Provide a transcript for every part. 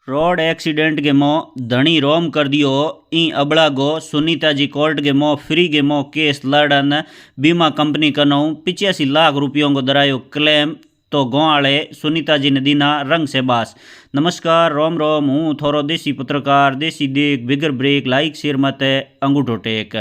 Road accident के मो धनी रोम कर दियो ई अबड़ा गो सुनीता जी कोर्ट के मो फ्री के मो केस लड़न बीमा कंपनी कनो 85 लाख रुपयों को दरायो क्लेम तो गोवाले सुनीता जी ने दीना रंग से बास। नमस्कार रोम रोम हूँ थोरो देसी पत्रकार देसी देख बिगर ब्रेक लाइक शेर मते अंगूठो टेक।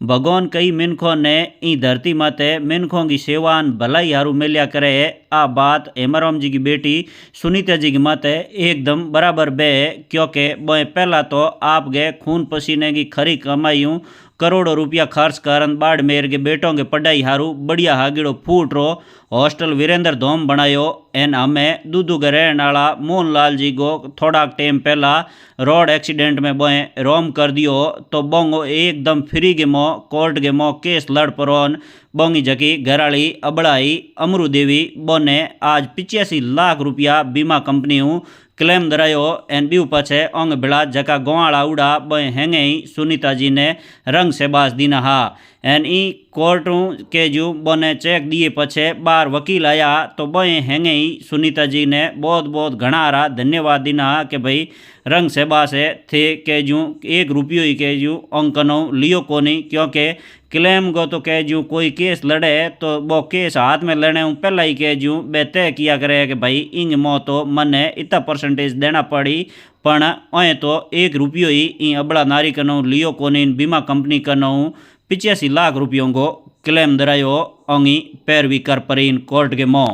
भगवान कई मिनखों ने ई धरती माते मिनखों की सेवान भलाई हारू मिलिया करे आ बात हेमाराम जी की बेटी सुनीता जी की माते एकदम बराबर बे, क्योंकि बोए पहला तो आप गए खून पसीने की खरी कमाईयूँ करोड़ों रुपया खर्च करन बाड़मेर के बेटों के पढ़ाई हारू बढ़िया हागिड़ो फूट रो हॉस्टल वीरेंद्र धोम बनायो एन हमें दूधू के रहन वाला मोहनलाल जी को थोड़ा टाइम पहला रोड एक्सीडेंट में बोए रोम कर दियो तो बोंगो एकदम फ्री के मो कोर्ट के मो केस लड़ परोन बोंगी जकी घराली अबड़ाई अमरू देवी बोने आज 85 लाख रुपया बीमा कंपनी हूँ क्लेम दरायो एन बी पछे ओंग बिड़ा जका गोवाड़ा उड़ा बोए हेंगे ही सुनीता जी ने रंग से बास दीना हा एन ई कोर्ट के जू बोने चेक दिए पछे बार वकील आया तो बोए हेंगे ही सुनीता जी ने बहुत बहुत घना रा धन्यवाद दीना कि भाई रंग से बास है थे के जू 1 रुपयो ही के जू अंकनो लियो कोनी, क्योंकि क्लेम गो तो कह जू कोई केस लड़े तो वो केस हाथ में लड़ने पहला ही कह जू बे तय किया करे कि भाई इंग मो तो मने इतना परसेंटेज देना पड़ी पण ओए तो 1 रुपयो ही ई अबड़ा नारी कनो लियो कोनी बीमा कंपनी कनो 85 लाख रुपयों को क्लेम दरायो ओंगी पैरवी कर परीन कोर्ट के मो।